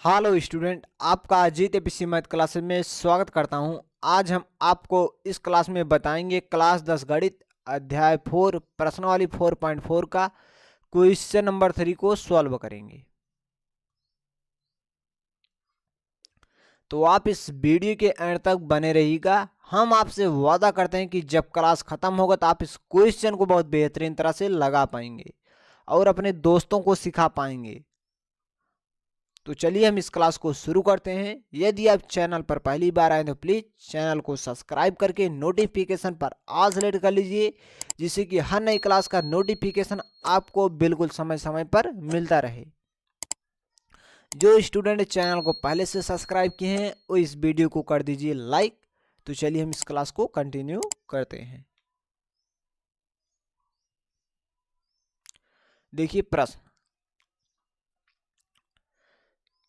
Hello student, आपका Ajit APC math classes में स्वागत करता हूं। आज हम आपको इस क्लास में बताएंगे क्लास 10 गणित अध्याय 4 प्रश्नावली 4.4 का क्वेश्चन नंबर 3 को सॉल्व करेंगे। तो आप इस वीडियो के एंड तक बने रहिएगा। हम आपसे वादा करते हैं कि जब क्लास खत्म होगा तो आप इस क्वेश्चन को बहुत बेहतरीन तरह से लगा पाएंगे और अपने दोस्तों को सिखा पाएंगे। तो चलिए हम इस क्लास को शुरू करते हैं। यदि आप चैनल पर पहली बार आए तो प्लीज चैनल को सब्सक्राइब करके नोटिफिकेशन पर ऑल सेलेक्ट कर लीजिए, जिससे कि हर नई क्लास का नोटिफिकेशन आपको बिल्कुल समय समय पर मिलता रहे। जो स्टूडेंट चैनल को पहले से सब्सक्राइब किए हैं वो इस वीडियो को कर दीजिए लाइक। तो चलिए हम इस क्लास को कंटिन्यू करते हैं। देखिए प्रश्न,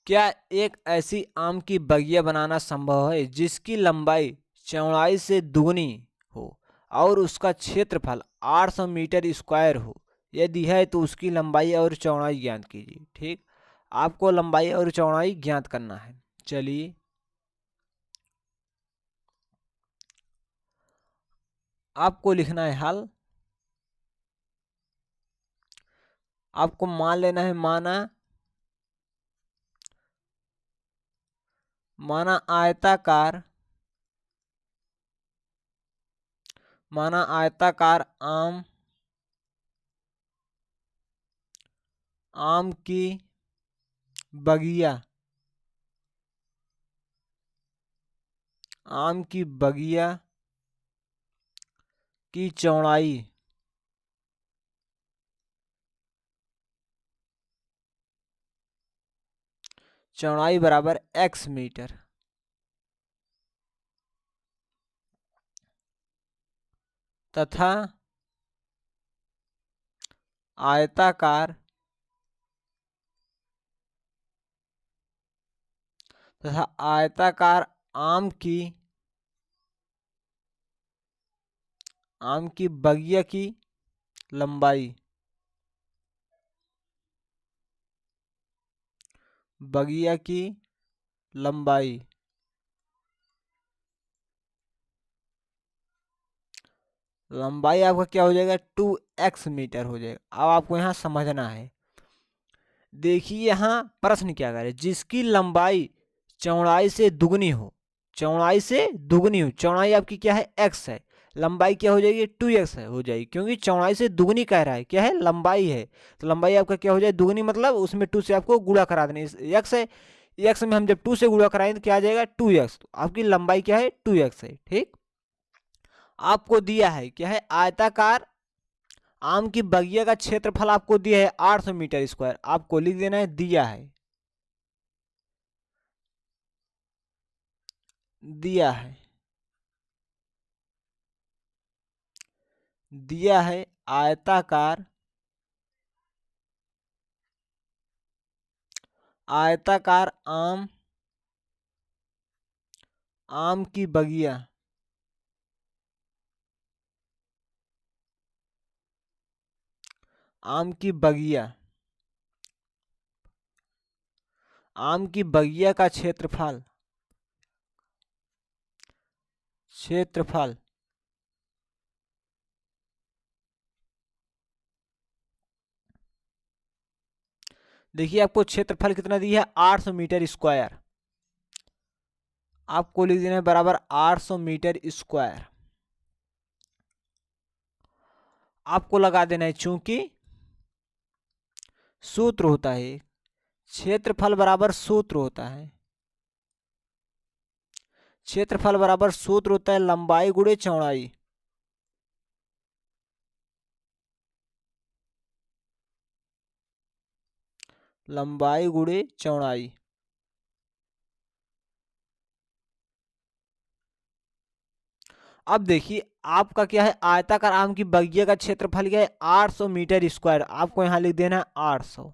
क्या एक ऐसी आम की बगिया बनाना संभव है जिसकी लंबाई चौड़ाई से दुगनी हो और उसका क्षेत्रफल 800 मीटर स्क्वायर हो? यदि है तो उसकी लंबाई और चौड़ाई ज्ञात कीजिए। ठीक, आपको लंबाई और चौड़ाई ज्ञात करना है। चलिए आपको लिखना है हल। आपको मान लेना है माना आयताकार आम की बगिया की चौड़ाई बराबर x मीटर तथा आयताकार आम की बगिया की लंबाई आपका क्या हो जाएगा? 2x मीटर हो जाएगा। अब आपको यहाँ समझना है। देखिए यहाँ प्रश्न क्या करे, जिसकी लंबाई चौड़ाई से दुगनी हो। चौड़ाई आपकी क्या है? x है। लंबाई क्या हो जाएगी? 2x है हो जाएगी, क्योंकि चौड़ाई से दुगनी कह रहा है। क्या है? लंबाई है। तो लंबाई आपका क्या हो जाए? दुगनी, मतलब उसमें 2 से आपको गुणा करा देना। x है, x में हम जब 2 से गुणा कराएंगे तो क्या आ जाएगा? 2x। तो आपकी लंबाई क्या है? 2x है। ठीक, आपको दिया है क्या है? आयताकार आम की बगिया का क्षेत्रफल आपको दिया है 800 मीटर स्क्वायर। आपको लिख देना है दिया है आयताकार आम की बगिया का क्षेत्रफल देखिए आपको क्षेत्रफल कितना दिया है? 800 मीटर स्क्वायर। आपको लिख देना है बराबर 800 मीटर स्क्वायर। आपको लगा देना है, चूंकि सूत्र होता है क्षेत्रफल बराबर सूत्र होता है लंबाई गुणे चौड़ाई। अब देखिए आपका क्या है? आयताकार आम की बगिया का क्षेत्रफल क्या है? 800 मीटर स्क्वायर। आपको यहां लिख देना है 800।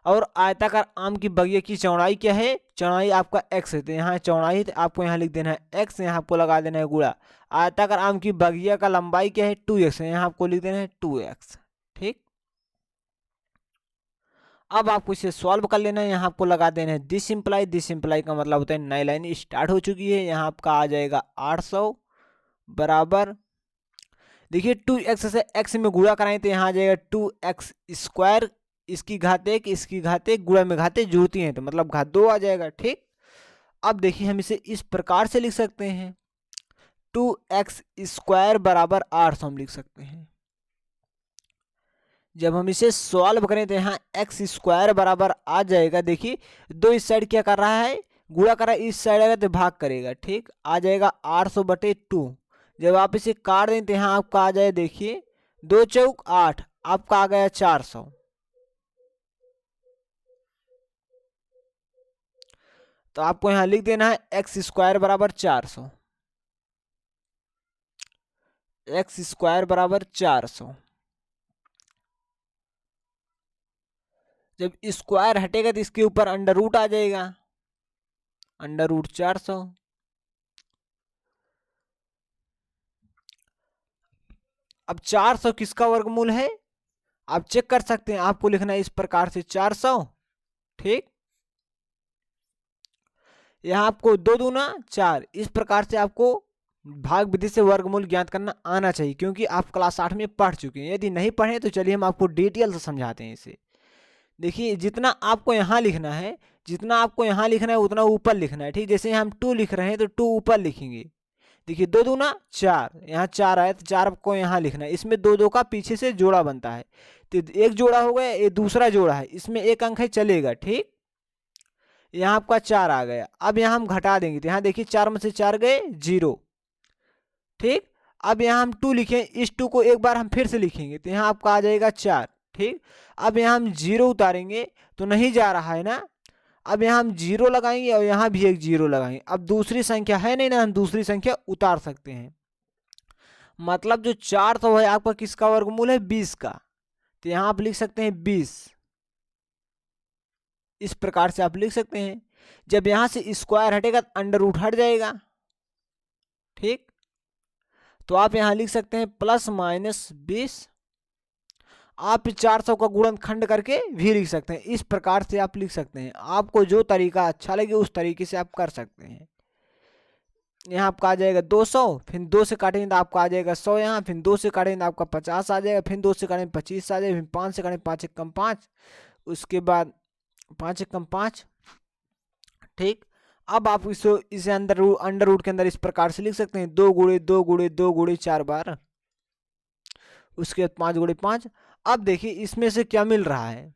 और आयताकार आम की बगिया की चौड़ाई क्या है? चौड़ाई आपका x है, तो यहाँ चौड़ाई तो आपको यहाँ लिख देना है x। यहाँ आपको लगा देना है गुणा। आयताकार आम की बगिया का लंबाई क्या है? 2x है, यहाँ आपको लिख देना है 2x। ठीक, अब आपको इसे सॉल्व कर लेना है। यहाँ आपको लगा देना है दिस इम्प्लाई का मतलब होता है नई लाइन स्टार्ट हो चुकी है। यहाँ आपका आ जाएगा 800 बराबर, देखिए 2x से x में गुणा कराएं तो यहाँ आ जाएगा 2x स्क्वायर, इसकी घात 1 इसकी घात 1 गुणा में घातें जुड़ती हैं तो मतलब घात 2 आ जाएगा। ठीक, अब देखिए हम इसे इस प्रकार से लिख सकते हैं 2x स्क्वायर बराबर 800 हम लिख सकते हैं। जब हम इसे सॉल्व करें तो यहाँ एक्स स्क्वायर बराबर आ जाएगा, देखिए दो इस साइड क्या कर रहा है गुणा कर रहा है, इस साइड आएगा तो भाग करेगा। ठीक, आ जाएगा 800/2। जब आप इसे काट दें तो यहाँ आपका आ जाए, देखिए 2 चौक 8, आपका आ गया 400। तो आपको यहाँ लिख देना है एक्स स्क्वायर बराबर 400, एक्स स्क्वायर बराबर 400। जब स्क्वायर हटेगा तो इसके ऊपर अंडर रूट आ जाएगा, अंडर रूट 400। अब 400 किसका वर्गमूल है आप चेक कर सकते हैं, आपको लिखना है इस प्रकार से 400। ठीक, यहां आपको 2 दूना 4, इस प्रकार से आपको भाग विधि से वर्गमूल ज्ञात करना आना चाहिए, क्योंकि आप क्लास 8 में पढ़ चुके हैं। यदि नहीं पढ़े तो चलिए हम आपको डिटेल से समझाते हैं इसे। देखिए जितना आपको यहाँ लिखना है, जितना आपको यहाँ लिखना है उतना ऊपर लिखना है। ठीक, जैसे हम 2 लिख रहे हैं तो 2 ऊपर लिखेंगे। देखिए 2 दूना 4, यहाँ 4 आया तो 4 को यहाँ लिखना है। इसमें 2 2 का पीछे से जोड़ा बनता है तो एक जोड़ा हो गया, ये दूसरा जोड़ा है, इसमें एक अंक है चलेगा। ठीक, यहाँ आपका 4 आ गया। अब यहाँ हम घटा देंगे तो यहाँ देखिए 4 में से 4 गए 0। ठीक, अब यहाँ हम 2 लिखें, इस 2 को एक बार हम फिर से लिखेंगे तो यहाँ आपका आ जाएगा 4। ठीक, अब यहाँ हम 0 उतारेंगे तो नहीं जा रहा है ना, अब यहाँ हम 0 लगाएंगे और यहाँ भी एक 0 लगाएंगे। अब दूसरी संख्या है नहीं ना, हम दूसरी संख्या उतार सकते हैं। मतलब जो 400 है आपका किसका वर्गमूल है 20 का, तो यहाँ आप लिख सकते हैं 20, इस प्रकार से आप लिख सकते हैं। जब यहाँ से स्क्वायर हटेगा तो अंडर रूट हट जाएगा। ठीक, तो आप यहाँ लिख सकते हैं +-20। आप 400 का गुणनखंड करके भी लिख सकते हैं, इस प्रकार से आप लिख सकते हैं। आपको जो तरीका अच्छा लगे उस तरीके से आप कर सकते हैं। यहाँ आपका आ जाएगा 200, फिर 2 से काटेंगे तो आपका आ जाएगा 100, यहाँ फिर 2 से काटेंगे तो आपका 50 आ जाएगा, फिर 2 से काटेंगे 25 आ जाएगा, फिर 5 से काटेंगे 5 एकम 5, उसके बाद 5 एकम 5। ठीक, अब आप इसे अंडर रूट के अंदर इस प्रकार से लिख सकते हैं 2 गुणे 2 गुणे 2 गुणे 4 बार, उसके बाद 5 गुणे 5। अब देखिए इसमें से क्या मिल रहा है,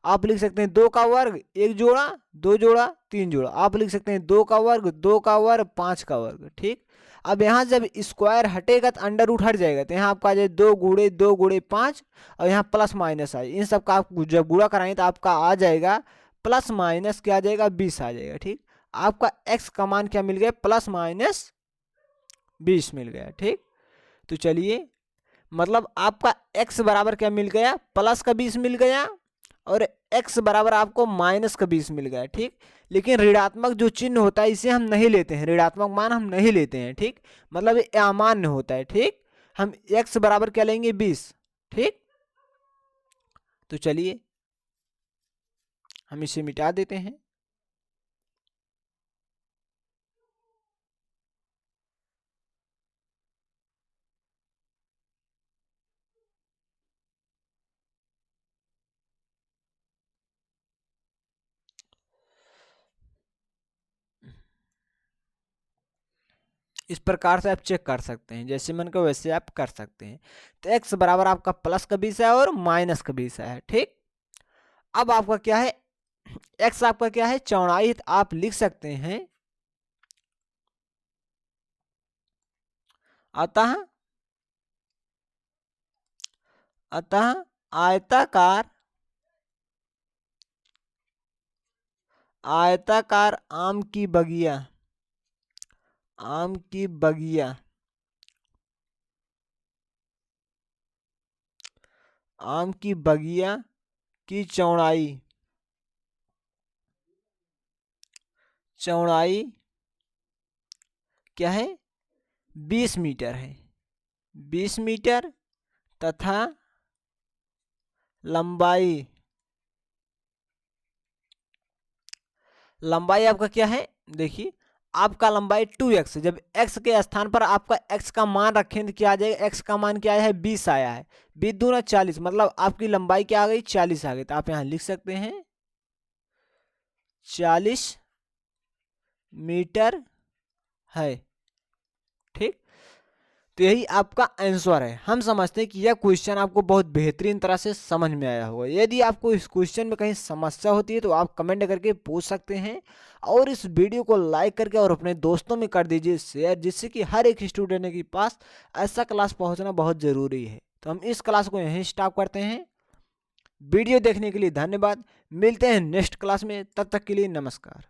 आप लिख सकते हैं 2 का वर्ग 1 जोड़ा 2 जोड़ा 3 जोड़ा, आप लिख सकते हैं 2 का वर्ग 2 का वर्ग 5 का वर्ग। ठीक, अब यहाँ जब स्क्वायर हटेगा तो अंडर रूट हट जाएगा तो यहाँ आपका आ जाए 2 गुणे 5 और यहाँ प्लस माइनस आए, इन सब का आप जब गुणा कराएं तो आपका आ जाएगा प्लस माइनस क्या आ जाएगा 20 आ जाएगा। ठीक, आपका एक्स का मान क्या मिल गया +-20 मिल गया। ठीक, तो चलिए मतलब आपका x बराबर क्या मिल गया +20 मिल गया और x बराबर आपको -20 मिल गया। ठीक, लेकिन ऋणात्मक जो चिन्ह होता है इसे हम नहीं लेते हैं, ऋणात्मक मान हम नहीं लेते हैं। ठीक, मतलब ये अमान्य होता है। ठीक, हम x बराबर क्या लेंगे 20। ठीक, तो चलिए हम इसे मिटा देते हैं। इस प्रकार से आप चेक कर सकते हैं, जैसे मन को वैसे आप कर सकते हैं। तो x बराबर आपका +20 है और -20 है। ठीक, अब आपका क्या है x आपका क्या है चौड़ाई, तो आप लिख सकते हैं अतः अतः आयताकार आयताकार आम की बगिया आम की बगिया आम की बगिया की चौड़ाई क्या है 20 मीटर है, 20 मीटर तथा लंबाई लंबाई आपका क्या है, देखिए आपका लंबाई 2x है। जब x के स्थान पर आपका x का मान रखें तो क्या आ जाएगा, x का मान क्या आया है, 20 आया है। 20 दूना 40, मतलब आपकी लंबाई क्या आ गई, 40 आ गई। तो आप यहाँ लिख सकते हैं 40 मीटर है। ठीक, तो यही आपका आंसर है। हम समझते हैं कि यह क्वेश्चन आपको बहुत बेहतरीन तरह से समझ में आया होगा। यदि आपको इस क्वेश्चन में कहीं समस्या होती है तो आप कमेंट करके पूछ सकते हैं, और इस वीडियो को लाइक करके और अपने दोस्तों में कर दीजिए शेयर, जिससे कि हर एक स्टूडेंट के पास ऐसा क्लास पहुंचना बहुत ज़रूरी है। तो हम इस क्लास को यहीं स्टॉप करते हैं। वीडियो देखने के लिए धन्यवाद। मिलते हैं नेक्स्ट क्लास में, तब तक के लिए नमस्कार।